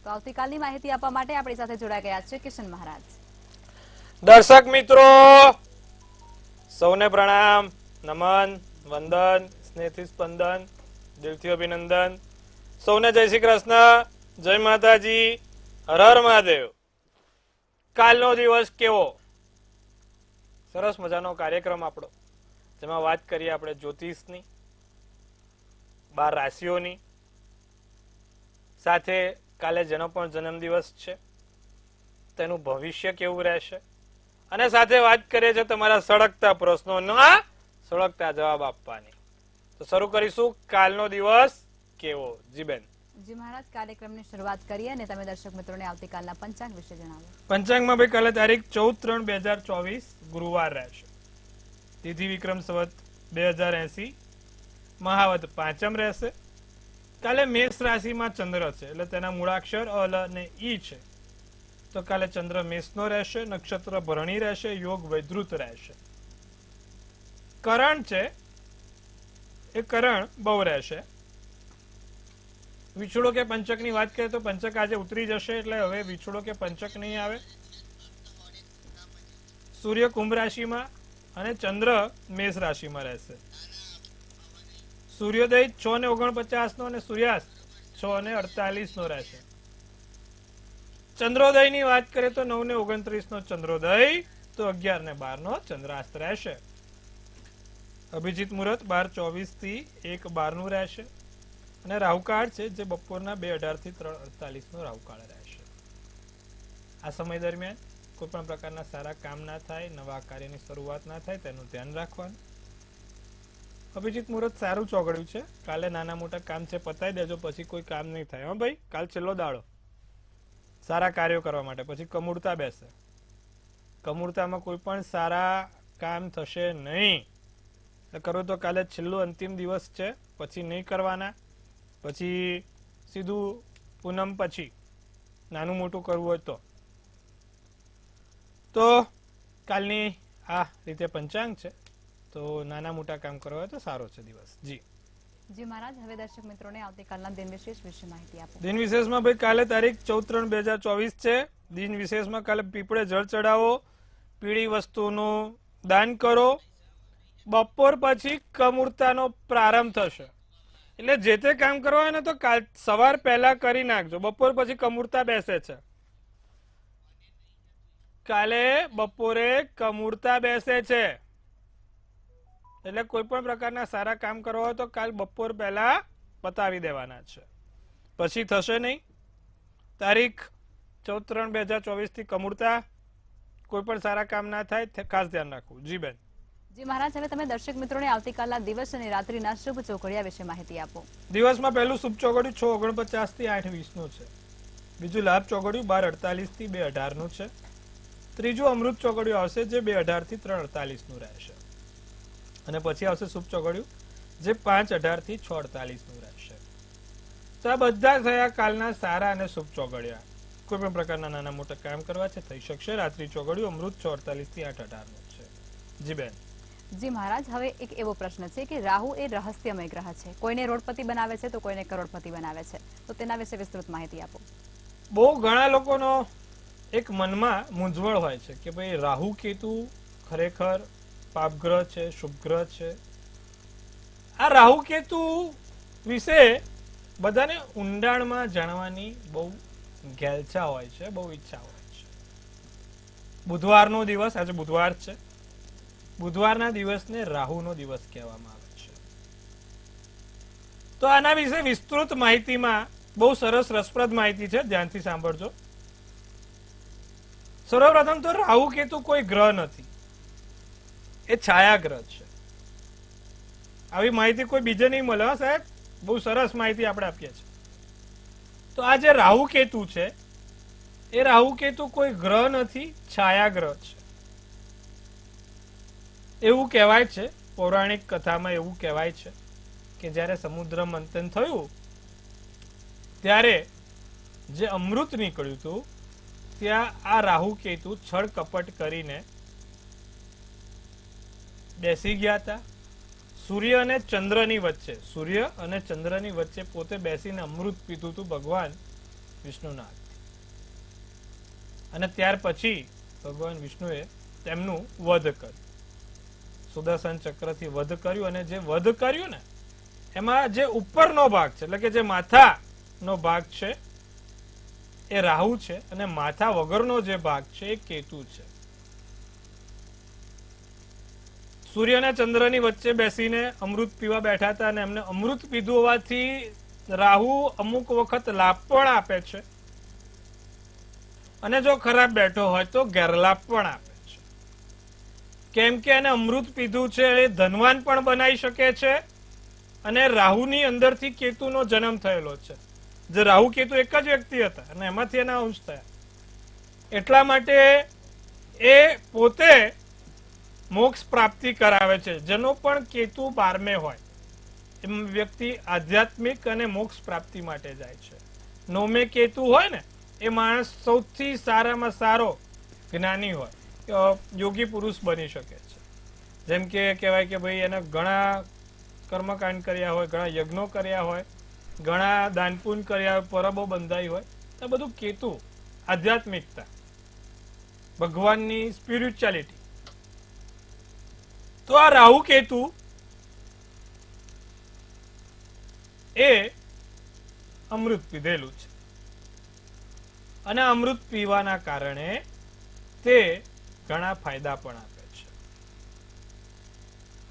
તો આવતીકાલની માહિતી આપવા માટે આપણી સાથે જોડાઈ ગયા છે કિશન મહારાજ. દર્શક મિત્રો સૌને પ્રણામ, નમન, વંદન, સ્નેહથી સ્પંદન, દિલથી અભિનંદન. સૌને જય શ્રી કૃષ્ણ, જય માતાજી, હર હર મહાદેવ. કાલનો દિવસ કેવો? સરસ મજાનો કાર્યક્રમ આપણો, જેમાં વાત કરીએ આપણે જ્યોતિષની, 12 રાશિઓની, સાથે કાલે જેનો પણ જન્મદિવસ છે તેનું ભવિષ્ય કેવું રહેશે, અને સાથે વાત કરીએ છીએ તમારા સળગતા પ્રશ્નોના સળગતા જવાબ આપવાની. તો શરૂ કરીશું કાલનો દિવસ કેવો. જી બેન. જી મહારાજ, કાર્યક્રમની શરૂઆત કરીએ અને તમે દર્શક મિત્રોને આવતીકાલના પંચાંગ વિશે જણાવો. પંચાંગમાં ભાઈ કાલે તારીખ 14/3/2024 ગુરુવાર રહેશે. તિથિ વિક્રમ સંવત 2080, મહાવત પાંચમ રહેશે. કાલે મેષ રાશિમાં ચંદ્ર છે, એટલે તેના મૂળાક્ષર અ, લ અને ઈ છે. તો કાલે ચંદ્ર મેષનો રહેશે, નક્ષત્ર ભરણી રહેશે, યોગ વૈધૃત રહેશે. કરણ છે એ કરણ બહુ રહેશે. વિછુડો કે પંચકની વાત કરીએ તો પંચક આજે ઉતરી જશે, એટલે હવે વિછુડો કે પંચક નહીં આવે. સૂર્ય કુંભ રાશિમાં અને ચંદ્ર મેષ રાશિમાં રહેશે. સૂર્યોદય 6:49 નો અને સૂર્યાસ્ત 6:48 નો રહેશે. ચંદ્રોદય ની વાત કરીએ તો 9:29 નો ચંદ્રોદય, તો 11:12 નો ચંદ્રાસ્ત રહેશે. અભિજીત મુહૂર્ત 12:24 થી 1:12 નું રહેશે. અને રાહુકાળ છે જે બપોરના 2:18 થી 3:48 નો રાહુકાળ રહેશે. આ સમય દરમિયાન કોઈ પણ પ્રકારના સારા કામ ના થાય, નવા કાર્યની શરૂઆત ના થાય, તેનું ધ્યાન રાખવાનું. અભિજીત મુહૂર્ત સારું ચોગડ્યું છે. કાલે નાના મોટા કામ છે પતાવી દેજો, પછી કોઈ કામ નહીં થાય. હા ભાઈ, કાલ છેલ્લો દાડો સારા કાર્યો કરવા માટે. પછી કમૂરતા બેસે. કમૂરતામાં કોઈ પણ સારા કામ થશે નહીં. કરો તો કાલે છેલ્લો અંતિમ દિવસ છે, પછી નહીં કરવાના. પછી સીધું પૂનમ પછી નાનું મોટું કરવું હોય તો કાલની આ રીતે પંચાંગ છે. તો નાના મોટા કામ કરવા હોય તો સારો છે દિવસ. જી જી મહારાજ, હવે દર્શક મિત્રોને આવતીકાલના દિન વિશેષ વિશે માહિતી આપો. દિન વિશેષમાં ભાઈ કાલે તારીખ 14/3/2024 છે. દિન વિશેષમાં કાલે પીપળે જળ ચડાવો, પીળી વસ્તુનું દાન કરો. બપોર પછી કમૂરતાનો પ્રારંભ થશે, એટલે જે તે કામ કરવા હોય ને તો કાલ સવાર પહેલા કરી નાખજો. બપોર પછી કમૂરતા બેસે છે. કાલે બપોરે કમૂરતા બેસે છે, એટલે કોઈ પણ પ્રકારના સારા કામ કરવા હોય તો કાલ બપોર પહેલા પતાવી દેવાના છે, પછી થશે નહીં. તારીખ 14/3/2024 થી કમૂરતા, કોઈ પણ સારા કામ ના થાય, ખાસ ધ્યાન રાખવું. જી બેન. જી મહારાજ, હવે તમે દર્શક મિત્રોને આવતીકાલના દિવસ અને રાત્રિના શુભ ચોઘડિયા વિશે માહિતી આપો. દિવસમાં પહેલું શુભ ચોઘડિયું 6:49 થી 8:20 નું છે. બીજું લાભ ચોઘડિયું 12:48 થી 2:18 નું છે. ત્રીજું અમૃત ચોઘડિયું આવશે જે 2:18 થી 3:48 નું રહેશે. અને પછી આવશે શુભ ચોઘડિયું જે 5:18 થી 6:48 નું રહેશે. તો આ બધા થયા કાલના સારા અને શુભ ચોઘડિયા. કોઈ પણ પ્રકારના નાના મોટા કામ કરવા છે થઈ શકશે. રાત્રિ ચોઘડિયું અમૃત 6:48 થી 8:18 નું છે. જી બેન. જી મહારાજ, હવે એક એવો પ્રશ્ન છે કે રાહુ એ રહસ્યમય ગ્રહ છે. કોઈને રોડપતિ બનાવે છે તો કોઈને કરોડપતિ બનાવે છે, તો તેના વિશે વિસ્તૃત માહિતી આપો. બહુ ઘણા લોકોનો એક મનમાં મૂંઝવણ હોય છે કે ભાઈ રાહુ કેતુ ખરેખર પાપગ્રહ છે, શુભ ગ્રહ છે. આ રાહુ કેતુ વિશે બધાને ઊંડાણમાં જાણવાની બહુ ઘેલછા હોય છે, બહુ ઈચ્છા હોય છે. બુધવારનો દિવસ, આજે બુધવાર છે. બુધવારના દિવસને રાહુનો દિવસ કહેવામાં આવે છે. તો આના વિશે વિસ્તૃત માહિતીમાં બહુ સરસ રસપ્રદ માહિતી છે, ધ્યાનથી સાંભળજો. સર્વપ્રથમ તો રાહુ કેતુ કોઈ ગ્રહ નથી, એ છાયા ગ્રહ છે. આવી માહિતી કોઈ બીજે નહીં મળે. હા સાહેબ, બહુ સરસ માહિતી આપણે આપીએ છીએ. તો આ જે રાહુ કેતુ છે એ રાહુ કેતુ કોઈ ગ્રહ નથી, છાયા ગ્રહ છે. એવું કહેવાય છે, પૌરાણિક કથામાં એવું કહેવાય છે કે જ્યારે સમુદ્ર મંથન થયું ત્યારે જે અમૃત નીકળ્યું હતું ત્યાં આ રાહુ કેતુ છળ કપટ કરીને બેસી ગયા હતા. સૂર્ય અને ચંદ્રની વચ્ચે પોતે બેસીને અમૃત પીતું હતું ભગવાન વિષ્ણુના હાથથી. અને ત્યાર પછી ભગવાન વિષ્ણુએ તેમનું વધ કર્યું, સુદર્શન ચક્રથી વધ કર્યું. અને જે વધ કર્યું ને એમાં જે ઉપરનો ભાગ છે એટલે કે જે માથાનો ભાગ છે એ રાહુ છે, અને માથા વગરનો જે ભાગ છે એ કેતુ છે. સૂર્ય અને ચંદ્રની વચ્ચે બેસીને અમૃત પીવા બેઠા હતા, અને એમને અમૃત પીધું હોવાથી રાહુ અમુક વખત લાભ પણ આપે છે, અને જો ખરાબ બેઠો હોય તો ગેરલાભ પણ આપે છે. કેમ કે એને અમૃત પીધું છે એ ધનવાન પણ બનાવી શકે છે, અને રાહુની અંદરથી કેતુનો જન્મ થયેલો છે. જે રાહુ કેતુ એક જ વ્યક્તિ હતા અને એમાંથી એના અંશ થયા. એટલા માટે એ પોતે મોક્ષ પ્રાપ્તિ કરાવે છે. જેનો પણ કેતુ 12મે હોય એમ વ્યક્તિ આધ્યાત્મિક અને મોક્ષ પ્રાપ્તિ માટે જાય છે. 9મે કેતુ હોય ને એ માણસ સૌથી સારામાં સારો જ્ઞાની હોય, યોગી પુરુષ બની શકે છે. જેમ કે કહેવાય કે ભાઈ એને ઘણા કર્મકાંડ કર્યા હોય, ઘણા યજ્ઞો કર્યા હોય, ઘણા દાનપુન કર્યા હોય, પરબો બંધાઈ હોય, આ બધું કેતુ આધ્યાત્મિકતા, ભગવાનની સ્પિરિચ્યુઆલિટી. તો આ રાહુ કેતુ એ અમૃત પીધેલું છે, અને અમૃત પીવાના કારણે તે ઘણા ફાયદા પણ આપે છે.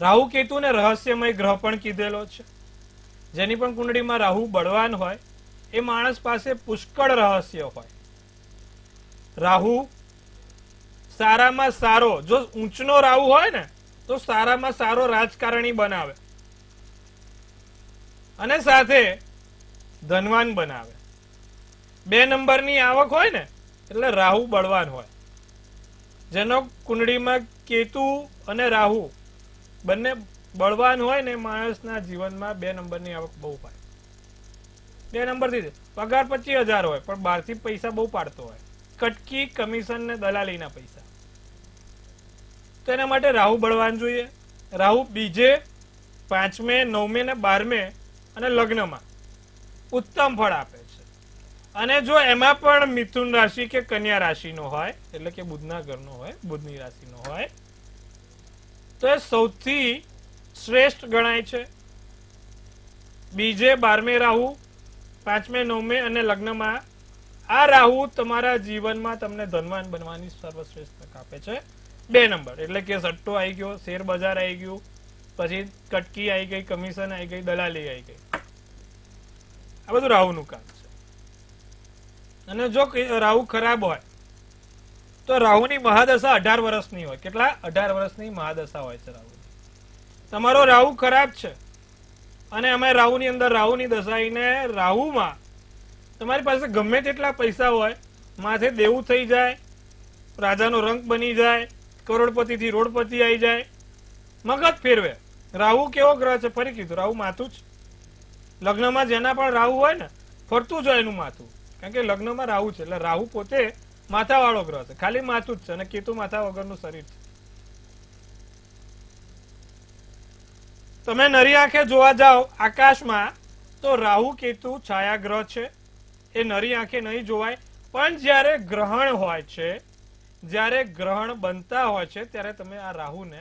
રાહુ કેતુને રહસ્યમય ગ્રહ પણ કીધેલો છે. જેની પણ કુંડળીમાં રાહુ બળવાન હોય એ માણસ પાસે પુષ્કળ રહસ્ય હોય. રાહુ સારામાં સારો, જો ઊંચનો રાહુ હોય ને તો સારામાં સારો રાજકારણી બનાવે, અને સાથે ધનવાન બનાવે. 2 નંબરની આવક હોય ને એટલે રાહુ બળવાન હોય. જેનો કુંડળીમાં કેતુ અને રાહુ બંને બળવાન હોય ને માણસના જીવનમાં 2 નંબરની આવક બહુ પાડે. 2 નંબરથી પગાર 25,000 હોય પણ બહારથી પૈસા બહુ પાડતો હોય, કટકી, કમિશન ને દલાલીના પૈસા. તો એના માટે રાહુ બળવાન જોઈએ. રાહુ બીજે, 5મે, 9મે ને 12મે અને લગ્નમાં ઉત્તમ ફળ આપે છે. અને જો એમાં પણ મિથુન રાશિ કે કન્યા રાશિનો હોય એટલે કે બુધના ઘરનો હોય, બુધની રાશિનો હોય, તો એ સૌથી શ્રેષ્ઠ ગણાય છે. બીજે 12મે રાહુ, 5મે, 9મે અને લગ્નમાં આ રાહુ તમારા જીવનમાં તમને ધનવાન બનવાની સર્વશ્રેષ્ઠ તક આપે છે. 2 નંબર એટલે કે સટ્ટો આવી ગયો, શેર બજાર આવી ગયું, પછી કટકી આવી ગઈ, કમિશન આવી ગઈ, દલાલી આવી ગઈ. આ બધું રાહુનું કામ છે. અને જો રાહુ ખરાબ હોય તો રાહુની મહાદશા 18 વર્ષની હોય. કેટલા? 18 વર્ષની મહાદશા હોય છે રાહુની. તમારો રાહુ ખરાબ છે અને અમે રાહુની અંદર રાહુની દશાઈને રાહુમાં તમારી પાસે ગમે તેટલા પૈસા હોય, માથે દેવું થઈ જાય, રાજાનો રંગ બની જાય, કરોડપતિથી રોડપતિ આવી જાય, મગજ ફેરવે. રાહુ કેવો ગ્રહ છે? ફરી કીધું, રાહુ માથું જ. લગ્નમાં જેના પણ રાહુ હોય ને ફરતું જ હોય એનું માથું, કારણ કે લગ્નમાં રાહુ છે એટલે રાહુ પોતે માથાવાળો ગ્રહ છે, ખાલી માથું જ છે, અને કેતુ માથા વગરનું શરીર છે. તમે નરી આંખે જોવા જાઓ આકાશમાં તો રાહુ કેતુ છાયા ગ્રહ છે, એ નરી આંખે નહીં જોવાય. પણ જ્યારે ગ્રહણ હોય છે, જ્યારે ગ્રહણ બનતા હોય છે ત્યારે તમે આ રાહુને,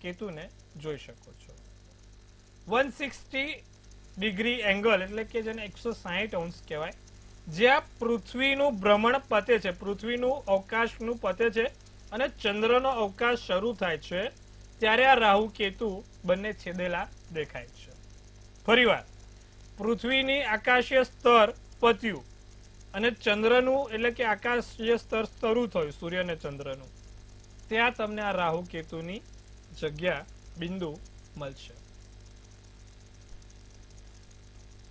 કેતુને જોઈ શકો છો. 160 ડિગ્રી એંગલ એટલે કે જેને 160 અંશ કહેવાય, જ્યાં પૃથ્વીનું ભ્રમણ પતે છે, પૃથ્વીનું અવકાશનું પતે છે અને ચંદ્રનો અવકાશ શરૂ થાય છે, ત્યારે આ રાહુ કેતુ બંને છેદેલા દેખાય છે. ફરીવાર, પૃથ્વીની આકાશીય સ્તર પત્યું અને ચંદ્રનું એટલે કે આકાશીય સ્તર શરૂ થયું, સૂર્ય અને ચંદ્રનું, ત્યાં તમને આ રાહુ કેતુની જગ્યા, બિંદુ મળશે.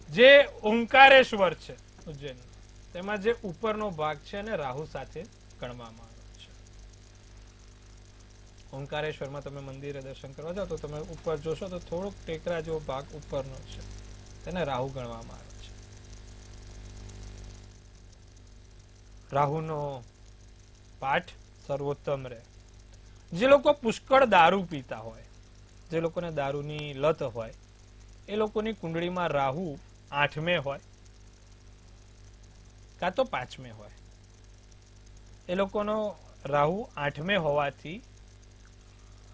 જે ઓંકારેશ્વર છે ઉજ્જૈન, તેમાં જે ઉપરનો ભાગ છે અને રાહુ સાથે ગણવામાં આવે છે. ઓંકારેશ્વરમાં તમે મંદિરે દર્શન કરવા જાઓ તો તમે ઉપર જોશો તો થોડોક ટેકરા જેવો ભાગ ઉપરનો છે, તેને રાહુ ગણવામાં આવે છે. રાહુનો પાઠ સર્વોત્તમ રહે. જે લોકો પુષ્કળ દારૂ પીતા હોય, જે લોકોને દારૂની લત હોય, એ લોકોની કુંડળીમાં રાહુ 8મે હોય કાં તો 5મે હોય. એ લોકોનો રાહુ 8મે હોવાથી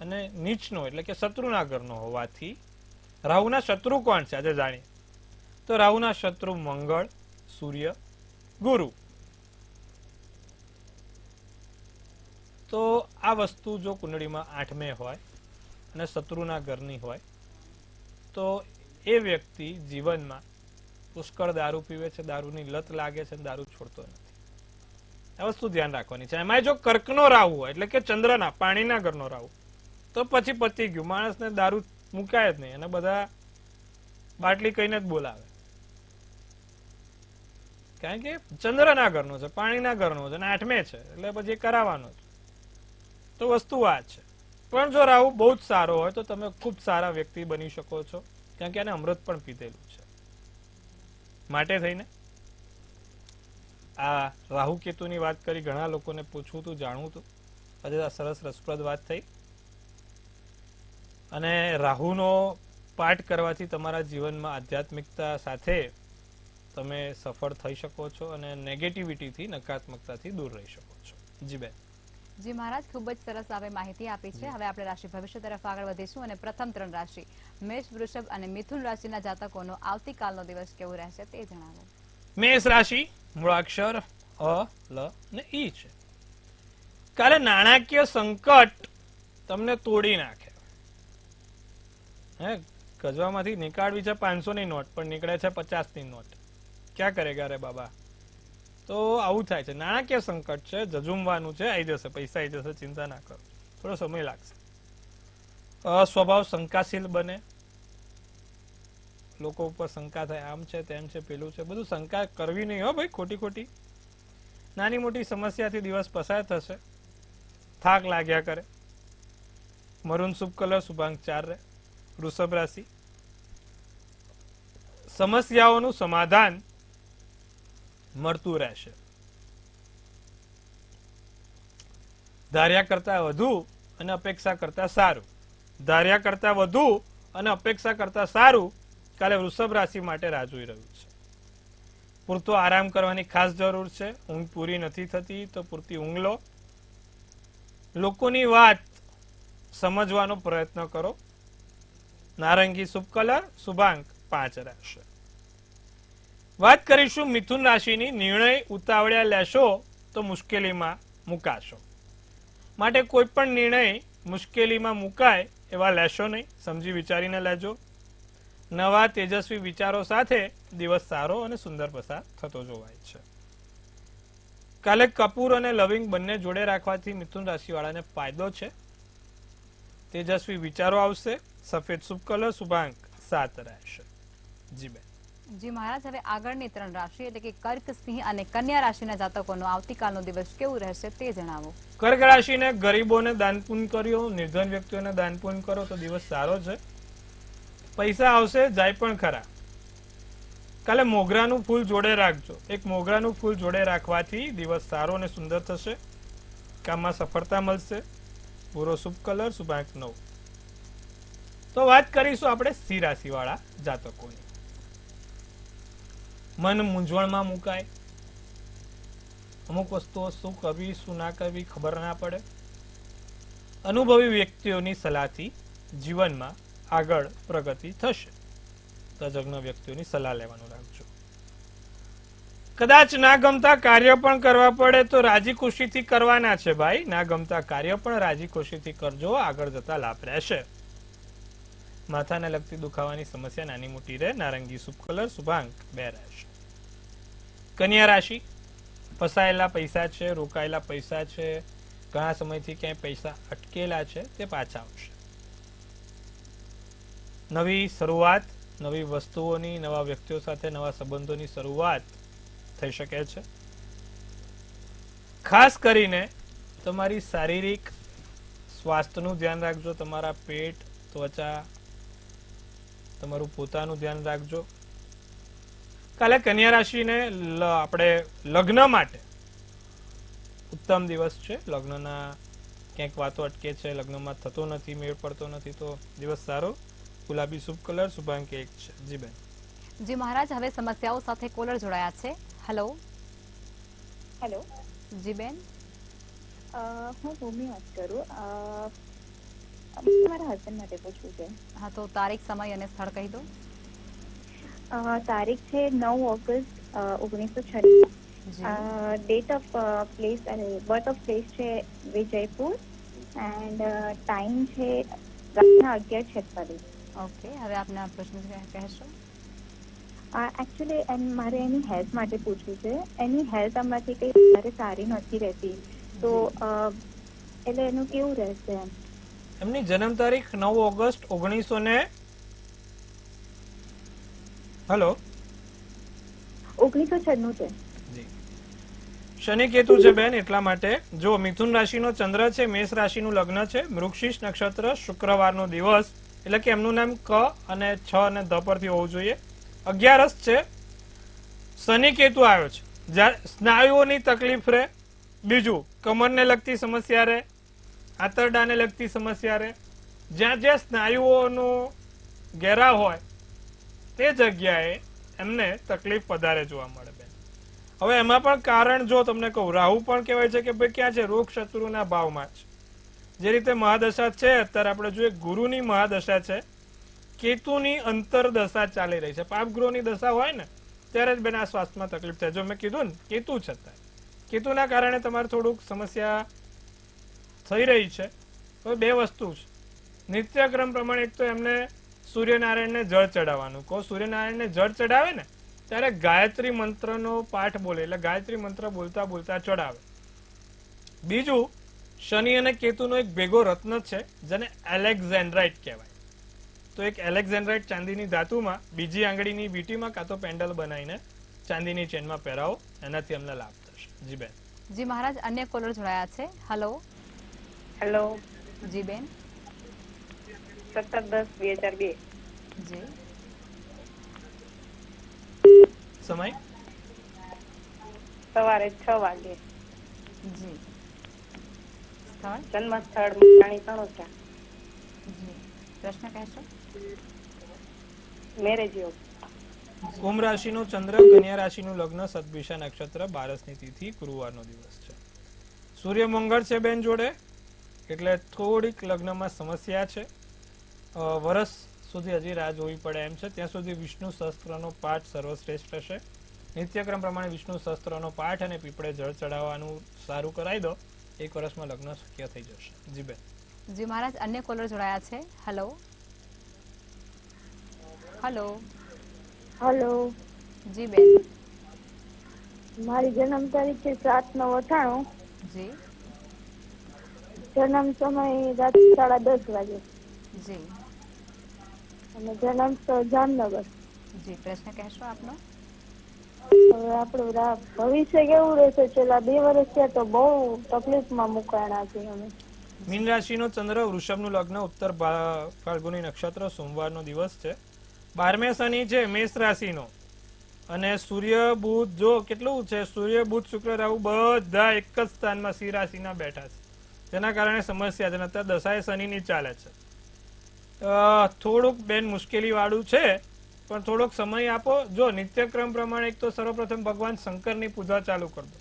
અને નીચનો એટલે કે શત્રુના ઘરનો હોવાથી રાહુના શત્રુ કોણ છે આજે જાણીએ. તો રાહુના શત્રુ મંગળ, સૂર્ય, ગુરુ. તો આ વસ્તુ જો કુંડળીમાં 8મે હોય અને શત્રુના ઘરની હોય તો એ વ્યક્તિ જીવનમાં પુષ્કળ દારૂ પીવે છે, દારૂની લત લાગે છે, દારૂ છોડતો નથી. આ વસ્તુ ધ્યાન રાખવાની છે. એમાં જો કર્કનો રાહુ હોય એટલે કે ચંદ્રના પાણીના ઘરનો રાહુ તો પછી પતી ગયું. માણસને દારૂ મુકાય જ નહીં અને બધા બાટલી કહીને જ બોલાવે, કારણ કે ચંદ્રના ઘરનો છે, પાણીના ઘરનો છે અને 8મે છે એટલે પછી કરાવવાનો છે. તો વસ્તુ આ છે. પણ જો રાહુ બહુ જ સારો હોય તો તમે ખૂબ સારા વ્યક્તિ બની શકો છો, કારણ કે એને અમૃત પણ પીધેલું છે. માટે થઈને આ રાહુ કેતુની વાત કરી, ઘણા લોકોને પૂછવું હતું, જાણવું હતું. આજે આ સરસ રસપ્રદ વાત થઈ. અને રાહુનો પાઠ કરવાથી તમારા જીવનમાં આધ્યાત્મિકતા સાથે તમે સફળ થઈ શકો છો અને નેગેટિવિટીથી, નકારાત્મકતાથી દૂર રહી શકો છો. જી બેન. જી મહારાજ, ખૂબ જ સરસ આપણે માહિતી આપી છે. હવે આપણે રાશિ ભવિષ્ય તરફ આગળ વધીશું અને પ્રથમ 3 રાશિ મેષ, વૃષભ અને મિથુન રાશિના જાતકોનો આવતીકાલનો દિવસ કેવો રહેશે તે જણાવો. મેષ રાશિ, મૂળાક્ષર અ, લ ને ઈ છે. કાલે નાણાકીય સંકટ તમને તોડી નાખે. હે, ગજવામાંથી નીકાળવી છે 500ની નોટ પણ નીકળે છે 50ની નોટ. ક્યાં કરેગા રે બાબા? તો આવું થાય છે. નાણાકીય સંકટ છે, જજુમવાનું છે, આવી જશે, પૈસા આવી જશે, ચિંતા ના કરો, થોડો સમય લાગશે. સ્વભાવ શંકાશીલ બને, લોકો ઉપર શંકા થાય, આમ છે, તેમ છે, પેલું છે, બધું શંકા કરવી નહીં હો ભાઈ, ખોટી ખોટી. નાની મોટી સમસ્યાથી દિવસ પસાર થશે, થાક લાગ્યા કરે. મરૂન શુભ કલર, શુભાંક 4 રહે. વૃષભ રાશિ, સમસ્યાઓનું સમાધાન મળતું રહેશે. ધાર્યા કરતા વધુ અને અપેક્ષા કરતા સારું. ધાર્યા કરતા વધુ અને અપેક્ષા કરતા સારું કાલે વૃષભ રાશિ માટે રાહ જોઈ રહ્યું છે. પૂરતો આરામ કરવાની ખાસ જરૂર છે. ઊંઘ પૂરી નથી થતી તો પૂરતી ઊંઘ લો. લોકોની વાત સમજવાનો પ્રયત્ન કરો. નારંગી શુભ કલર, શુભાંક 5 રહેશે. વાત કરીશું મિથુન રાશિની. નિર્ણય ઉતાવળ્યા લેશો તો મુશ્કેલીમાં મુકાશો. માટે કોઈ પણ નિર્ણય મુશ્કેલીમાં મુકાય એવા લેશો નહીં, સમજી વિચારીને લેજો. નવા તેજસ્વી વિચારો સાથે દિવસ સારો અને સુંદર પસાર થતો જોવાય છે. કાલે કપૂર અને લવિંગ બંને જોડે રાખવાથી મિથુન રાશિવાળાને ફાયદો છે. તેજસ્વી વિચારો આવશે. સફેદ શુભ કલર, શુભાંક 7 રહેશે. જી બેન. જી મહારાજ, હવે આગળની 3 રાશિ એટલે કે કર્ક, સિંહ અને કન્યા રાશિના જાતકોનો આવતીકાલનો દિવસ કેવું રહેશે તે જણાવો. કર્ક રાશિને ગરીબોને દાન પુણ્ય કર્યો, નિર્ધન વ્યક્તિઓને દાન પુણ્ય કરો તો દિવસ સારો છે. પૈસા આવશે, જાય પણ ખરા. કાલે મોગરાનું ફૂલ જોડે રાખજો. એક મોગરાનું ફૂલ જોડે રાખવાથી દિવસ સારો અને સુંદર થશે. કામમાં સફળતા મળશે. પૂરો શુભ કલર, શુભાંક 9. તો વાત કરીશું આપણે સિંહ રાશિવાળા જાતકોની. મન મૂંઝવણમાં મુકાય. અમુક વસ્તુઓ શું કરવી શું ના કરવી ખબર ના પડે. અનુભવી વ્યક્તિઓની સલાહથી જીવનમાં આગળ પ્રગતિ થશે. તજજ્ઞ વ્યક્તિઓની સલાહ લેવાનું રાખજો. કદાચ ના ગમતા કાર્ય પણ કરવા પડે તો રાજી ખુશીથી કરવાના છે ભાઈ. ના ગમતા કાર્ય પણ રાજી ખુશીથી કરજો, આગળ જતા લાભ રહેશે. માથાને લગતી દુખાવાની સમસ્યા નાની મોટી રહે. નારંગી શુભ કલર, શુભાંક 2 રહેશે. કન્યા રાશિ, ફસાયેલા પૈસા છે, રોકાયેલા પૈસા છે, ઘણા સમયથી ક્યાંય પૈસા અટકેલા છે તે પાછા આવશે. નવી શરૂઆત, નવી વસ્તુઓની, નવા વ્યક્તિઓ સાથે નવા સંબંધોની શરૂઆત થઈ શકે છે. ખાસ કરીને તમારી શારીરિક સ્વાસ્થ્યનું ધ્યાન રાખજો. તમારા પેટ, ત્વચા, તમારું પોતાનું ધ્યાન રાખજો. કાલે કન્યા રાશિને આપણે લગ્ન માટે ઉત્તમ દિવસ છે. લગ્નના ક્યાંક વાતો અટકે છે, લગ્નમાં થતો નથી, મેળ પડતો નથી, તો દિવસ સારો. ગુલાબી શુભ કલર, શુભાંક 1 છે. જી બેન. જી મહારાજ, હવે સમસ્યાઓ સાથે કોલર જોડાયા છે. હેલો. હેલો, જી બેન, હું ભૂમિ વાત કરું. મારા હસબન્ડ માટે પૂછવું છે. હા તો તારીખ, સમય અને સ્થળ કહી દો. તારીખ છે 9 ઓગસ્ટ 1996. જી, ડેટ ઓફ પ્લેસ અને બર્થ ઓફ પ્લેસ છે વિજયપુર એન્ડ ટાઈમ છે રાતના 11:46. ઓકે. હવે આપના પ્રશ્ન કહેશો. એકચ્યુઅલી મારે એની હેલ્થ માટે પૂછવું છે. એની હેલ્થ હમણાંથી કંઈ વધારે સારી નથી રહેતી, તો એટલે એનું કેવું રહેશે એમ? એમની જન્મ તારીખ 9 ઓગસ્ટ 1900 ને હલો 1996 છે. જી. શનિ કેતુ છે બેન, એટલા માટે જો મિથુન રાશિનો ચંદ્ર છે, મેષ રાશિનું લગ્ન છે, મૃગશીર્ષ નક્ષત્ર, શુક્રવારનો દિવસ, એટલે કે એમનું નામ ક અને છ અને ધ પરથી હોવું જોઈએ. 11 છે, શનિ કેતુ આવ્યો છે, જ્યારે સ્નાયુઓની તકલીફ રહે, બીજું કમરને લગતી સમસ્યા રહે, આંતરડાને લગતી સમસ્યા રહે, જ્યાં જ્યાં સ્નાયુઓનો ઘેરાવ હોય તે જગ્યાએ એમને તકલીફ વધારે જોવા મળે બેન. હવે એમાં પણ કારણ જો તમને કહું, રાહુ પણ કહેવાય છે કે ભાઈ ક્યાં છે, રોગ શત્રુના ભાવમાં છે. જે રીતે મહાદશા છે અત્યારે આપણે જોઈએ, ગુરુની મહાદશા છે, કેતુની અંતરદશા ચાલી રહી છે. પાપગ્રહોની દશા હોય ને ત્યારે જ બેન આ સ્વાસ્થ્યમાં તકલીફ થાય. જો મેં કીધું ને કેતુ છે, કેતુના કારણે તમારે થોડુંક સમસ્યા થઈ રહી છે. તો બે વસ્તુ છે, નિત્યક્રમ પ્રમાણે એક તો એમને સૂર્યનારાયણને જળ ચડાવવાનું કહો. સૂર્યનારાયણને જળ ચડાવે ને ત્યારે ગાયત્રી મંત્રનો પાઠ બોલે, એટલે ગાયત્રી મંત્ર બોલતા બોલતા ચડાવે. બીજું, શનિ અને કેતુનો એક ભેગો રત્ન છે જેને એલેક્ઝેન્ડ્રાઇટ કહેવાય. તો એક એલેક્ઝેન્ડ્રાઇટ ચાંદીની ધાતુમાં બીજી આંગળીની વીંટીમાં કાં તો પેન્ડલ બનાવીને ચાંદીની ચેનમાં પહેરાવો, એનાથી અમને લાભ થશે. જી બેન. જી મહારાજ, અન્ય કોલર જોડાયા છે. હલો. હેલો, જી બેન. 17/10/2002. જી, સમય સવારે 6 વાગે. જી. સ્થળ. જન્મ સ્થળ મકાણી તણોજા. જી. પ્રશ્ન કહેશો. મેરેજ યોગ. કુંભ રાશિનો ચંદ્ર, કન્યા રાશિનું લગ્ન, સદભિષા નક્ષત્ર, 12ની તિથિ, ગુરુવારનો દિવસ છે. સૂર્ય મંગળ છે બેન જોડે, એટલે થોડીક લગ્નમાં સમસ્યા છે. વર્ષ સુધી હજી રાહ જોવી પડે એમ છે. ત્યાં સુધી વિષ્ણુ સહસ્ત્રનો પાઠ સર્વશ્રેષ્ઠ છે. નિત્યક્રમ પ્રમાણે વિષ્ણુ સહસ્ત્રનો પાઠ અને પીપળે જળ ચડાવવાનું સારું કરાવી દો, 1 વર્ષમાં લગ્ન શક્ય થઈ જશે. જી બેન. જી મહારાજ, અન્ય કોલર જોડાયા છે. હલો. હલો. હેલો, જી બેન. મારી જન્મ તારીખ છે 7/9/98. જી. જન્મ સમય રાત્રે 10:30 વાગે જી. અને જન્મ સ્થળ જામનગર. જી. પ્રશ્ન કહેશો આપનો. હવે આપણું ભવિષ્ય કેવું રહેશે? છેલ્લા 2 વર્ષ થયા તો બહુ તકલીફમાં મુકાણા છે અમે. મીન રાશિનો ચંદ્ર, વૃષભનું લગ્ન, ઉત્તર ફાલ્ગુની નક્ષત્ર, સોમવારનો દિવસ છે. 12મે શનિ છે મેષ રાશિનો, અને સૂર્ય બુધ જો કેટલું છે, સૂર્ય બુધ શુક્ર રાહુ બધા એક જ સ્થાનમાં સિંહ રાશિના બેઠા છે, જેના કારણે સમસ્યા છે. અત્યારે દશાએ શનિની ચાલે છે. થોડુંક બેન મુશ્કેલી વાળું છે, પણ થોડોક સમય આપો. જો નિત્યક્રમ પ્રમાણે એક તો સર્વપ્રથમ ભગવાન શંકરની પૂજા ચાલુ કરી દો.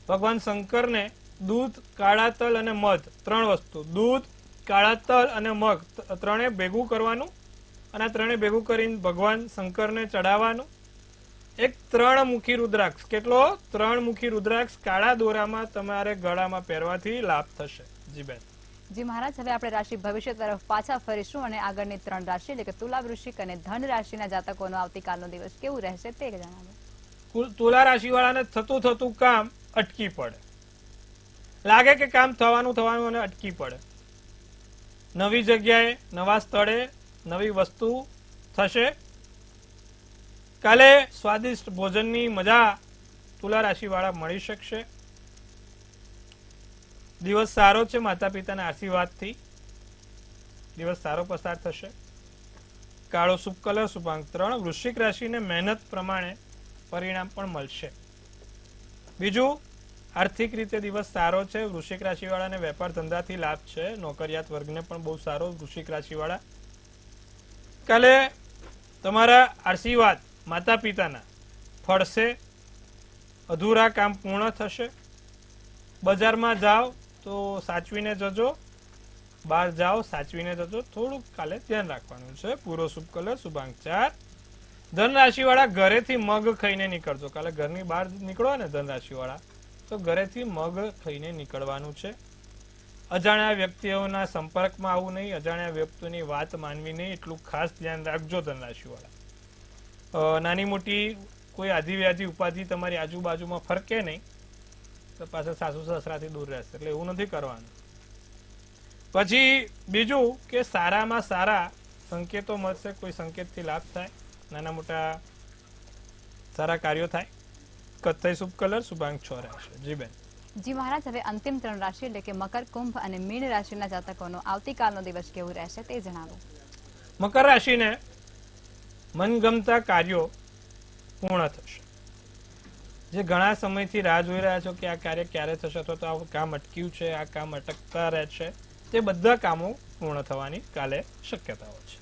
ભગવાન શંકરને દૂધ, કાળા તલ અને મધ, 3 વસ્તુ, દૂધ, કાળા તલ અને મગ, ત્રણે ભેગું કરવાનું, અને આ ત્રણે ભેગું કરીને ભગવાન શંકરને ચડાવવાનું. એક 3 મુખી રુદ્રાક્ષ, કેટલો? 3 મુખી રુદ્રાક્ષ કાળા દોરામાં તમારે ગળામાં પહેરવાથી લાભ થશે. જી બેન. જી મહારાજ, હવે આપણે રાશિ ભવિષ્ય તરફ પાછા ફરીશું અને આગળની 3 રાશિ એટલે કે તુલા, વૃશ્ચિક અને ધન રાશિના જાતકોનો આવતીકાલનો દિવસ કેવું રહેશે તે જણાવો. તુલા રાશિવાળાને થતું કામ અટકી પડે, લાગે કે કામ થવાનું અને અટકી પડે. નવી જગ્યાએ, નવા સ્થળે નવી વસ્તુ થશે. કાલે સ્વાદિષ્ટ ભોજનની મજા તુલા રાશિવાળા મળી શકશે. દિવસ સારો છે, માતા પિતાના આશીર્વાદથી દિવસ સારો પસાર થશે. કાળો શુભ કલર, શુભાંક 3. વૃશ્ચિક રાશિને મહેનત પ્રમાણે પરિણામ પણ મળશે. બીજું, આર્થિક રીતે દિવસ સારો છે. વૃશ્ચિક રાશિવાળાને વેપાર ધંધાથી લાભ છે. નોકરિયાત વર્ગને પણ બહુ સારો. વૃશ્ચિક રાશિવાળા કાલે તમારા આશીર્વાદ માતા પિતાના ફળશે. અધૂરા કામ પૂર્ણ થશે. બજારમાં જાઓ તો સાચવીને જજો, બહાર જાઓ સાચવીને જજો. થોડુંક કાલે ધ્યાન રાખવાનું છે. પૂરો શુભ કલર શુભાંક 4. ધન રાશિ વાળા ઘરેથી મગ ખાઈને નીકળજો. કાલે ઘરની બહાર નીકળો ને ધન રાશિ વાળા તો ઘરેથી મગ ખાઈને નીકળવાનું છે. અજાણ્યા વ્યક્તિઓના સંપર્કમાં આવવું નહીં, અજાણ્યા વ્યક્તિઓની વાત માનવી નહીં, એટલું ખાસ ધ્યાન રાખજો ધન રાશિ વાળા. નાની મોટી કોઈ આધિવ્યાધિ ઉપાધિ તમારી આજુબાજુમાં ફરકે નહીં તો પાછા સાસુ સસરાથી દૂર રહેશે, એટલે એવું નથી કરવાનું. પછી બીજું કે સારામાં સારા સંકેતો મળશે, કોઈ સંકેતથી લાભ થાય, નાના મોટા સારા કાર્યો થાય. કથ્થઈ શુભ કલર શુભાંક 6 રહેશે. જી બેન. જી મહારાજ, હવે અંતિમ 3 રાશિ એટલે કે મકર, કુંભ અને મીન રાશિના જાતકોનો આવતીકાલનો દિવસ કેવું રહેશે તે જણાવો. મકર રાશિને મનગમતા કાર્યો પૂર્ણ થશે. જે ઘણા સમયથી રાહ જોઈ રહ્યા છો કે આ કાર્ય ક્યારે થશે અથવા તો આ કામ અટક્યું છે, આ કામ અટકતા રહે છે, તે બધા કામો પૂર્ણ થવાની કાલે શક્યતાઓ છે.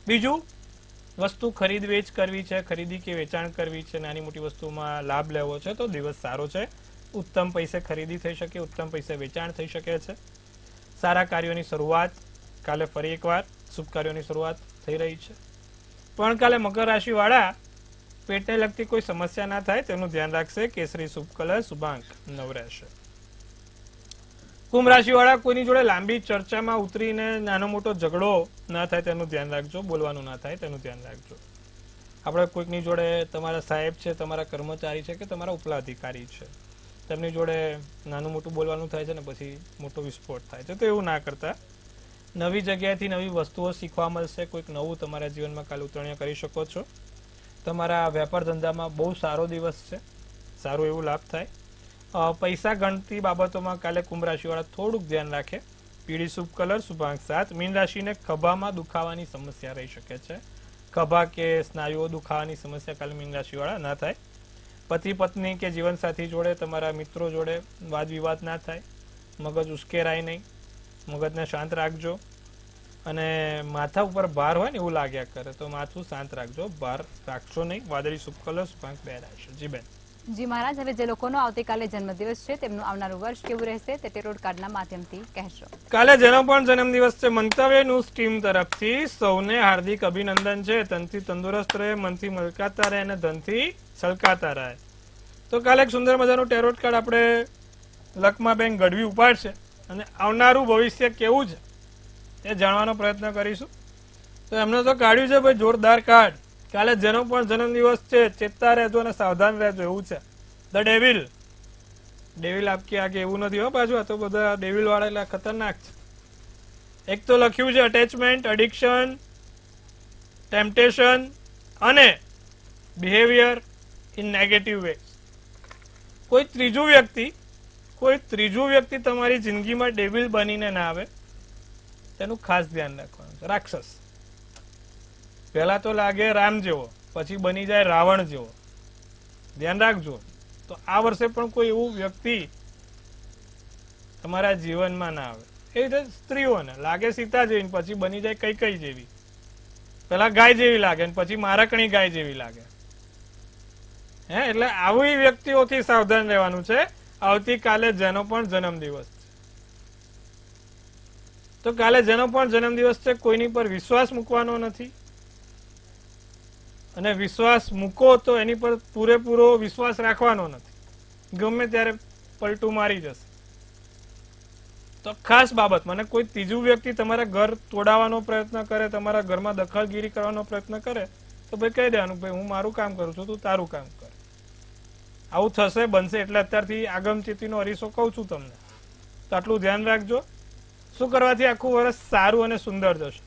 બીજું, વસ્તુ ખરીદ વેચ કરવી છે, ખરીદી કે વેચાણ કરવી છે, નાની મોટી વસ્તુમાં લાભ લેવો છે તો દિવસ સારો છે. ઉત્તમ પૈસે ખરીદી થઈ શકે, ઉત્તમ પૈસે વેચાણ થઈ શકે છે. સારા કાર્યોની શરૂઆત કાલે ફરી એકવાર શુભ કાર્યોની શરૂઆત થઈ રહી છે. પણ કાલે મકર રાશિ વાળા પેટને લગતી કોઈ સમસ્યા ના થાય તેનું ધ્યાન રાખશે. કેસરી શુભ કલર શુભાંક 9 રહેશે. કુંભ રાશિ વાળા કોઈની જોડે લાંબી ચર્ચામાં ઉતરીને નાનો મોટો ઝઘડો ના થાય તેનું ધ્યાન રાખજો, બોલવાનું ના થાય તેનું ધ્યાન રાખજો. આપણે કોઈકની જોડે તમારા સાહેબ છે, તમારા કર્મચારી છે કે તમારા ઉપલા અધિકારી છે, તેમની જોડે નાનું મોટું બોલવાનું થાય છે ને પછી મોટો વિસ્ફોટ થાય છે, તો એવું ના કરતા. નવી જગ્યાએથી નવી વસ્તુઓ શીખવા મળશે, કોઈક નવું તમારા જીવનમાં કાલે ઉતરણીય કરી શકો છો. તમારા વેપાર ધંધામાં બહુ સારો દિવસ છે, સારું એવું લાભ થાય. પૈસા ગણતી બાબતોમાં કાલે કુંભ રાશિવાળા થોડુંક ધ્યાન રાખે. પીળી શુભ કલર શુભાંક 7. મીન રાશિને ખભામાં દુખાવાની સમસ્યા રહી શકે છે. ખભા કે સ્નાયુઓ દુખાવાની સમસ્યા કાલે મીન રાશિવાળા ના થાય. પતિ પત્ની કે જીવનસાથી જોડે, તમારા મિત્રો જોડે વાદ વિવાદ ના થાય. મગજ ઉશ્કેરાય નહીં, મગજને શાંત રાખજો. અને માથા ઉપર ભાર હોય ને એવું લાગ્યા કરે તો માથું શાંત રાખજો, ભાર રાખશો નહીં. વાદળી શુભ કલર શુભાંક 2 રહેશે. જી બેન. જી મહારાજ, હવે જે લોકોનો આવતીકાલે જન્મદિવસ છે તેમનું આવનારું વર્ષ કેવું રહેશે તે ટેરોટ કાર્ડના માધ્યમથી કહેશો. કાલે જેનો પણ જન્મદિવસ છે, મંતવ્ય ન્યૂઝ ટીમ તરફથી સૌને હાર્દિક અભિનંદન છે. તનથી તંદુરસ્ત રહે, મનથી મલકાતા રહે અને ધનથી છલકાતા રહે. તો કાલે એક સુંદર મજાનું ટેરોટ કાર્ડ આપણે લકમાબેન ગઢવી ઉપાડશે અને આવનારું ભવિષ્ય કેવું છે એ જાણવાનો પ્રયત્ન કરીશું. તો એમને તો કાઢ્યું છે ભાઈ જોરદાર કાર્ડ. કાલે જેનો પણ જન્મદિવસ છે ચેતતા રહેજો અને સાવધાન રહેજો એવું છે. The devil. ડેવિલ આપકી આગે એવું નથી હો પાછું, આ તો બધા ડેવિલ વાળા એટલે ખતરનાક છે. એક તો લખ્યું છે અટેચમેન્ટ, એડિક્શન, ટેમ્પટેશન અને બિહેવિયર ઇન નેગેટિવ વે. કોઈ ત્રીજું વ્યક્તિ તમારી જિંદગીમાં ડેવિલ બનીને ના આવે તેનું ખાસ ધ્યાન રાખવાનું છે. રાક્ષસ પહેલા તો લાગે રામ જેવો, પછી બની જાય રાવણ જેવો. ધ્યાન રાખજો. તો આ વર્ષે પણ કોઈ એવું વ્યક્તિ તમારા જીવનમાં ના આવે. એ રીતે સ્ત્રીઓને લાગે સીતા જેવી, પછી બની જાય કઈ જેવી. પેલા ગાય જેવી લાગે ને પછી મારકણી ગાય જેવી લાગે. એટલે આવી વ્યક્તિઓથી સાવધાન રહેવાનું છે. આવતીકાલે જેનો પણ જન્મદિવસ છે, તો કાલે જેનો પણ જન્મદિવસ છે કોઈની પર વિશ્વાસ મૂકવાનો નથી. અને વિશ્વાસ મૂકો તો એની પર પૂરેપૂરો વિશ્વાસ રાખવાનો નથી. ગમે ત્યારે પલટું મારી જશે. તો ખાસ બાબત, મને કોઈ ત્રીજું વ્યક્તિ તમારા ઘર તોડાવવાનો પ્રયત્ન કરે, તમારા ઘરમાં દખલગીરી કરવાનો પ્રયત્ન કરે તો ભાઈ કહી દેવાનું, ભાઈ હું મારું કામ કરું છું, તું તારું કામ કર. આવું થશે, બનશે. એટલે અત્યારથી આગમચેતીનો અરીસો કહું છું તમને. તો આટલું ધ્યાન રાખજો. શું કરવાથી આખું વર્ષ સારું અને સુંદર જશે?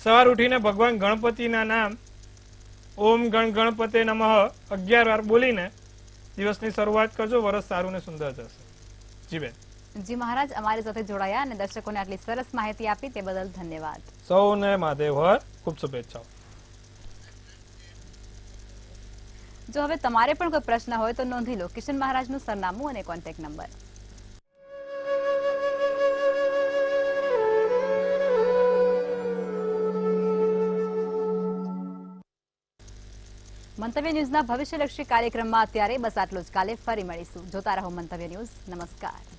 સવાર ઉઠીને ભગવાન ગણપતિના નામ ઓમ ગણ ગણપતે નમઃ 11 વાર બોલીને દિવસની શરૂઆત કરજો. વર્ષ સારું ને સુંદર જશે. જી બેન. જી મહારાજ, અમારી સાથે જોડાયા અને દર્શકોને આટલી સરસ માહિતી આપી તે બદલ ધન્યવાદ. સૌને મહાદેવ હર ખૂબ શુભેચ્છાઓ. જો હવે તમારે પણ કોઈ પ્રશ્ન હોય તો નોંધી લો કિશન મહારાજનું સરનામું અને કોન્ટેક્ટ નંબર. મંતવ્ય ન્યૂઝના ભવિષ્યલક્ષી કાર્યક્રમમાં અત્યારે બસ આટલું જ. કાલે ફરી મળીશું. જોતા રહો મંતવ્ય ન્યૂઝ. નમસ્કાર.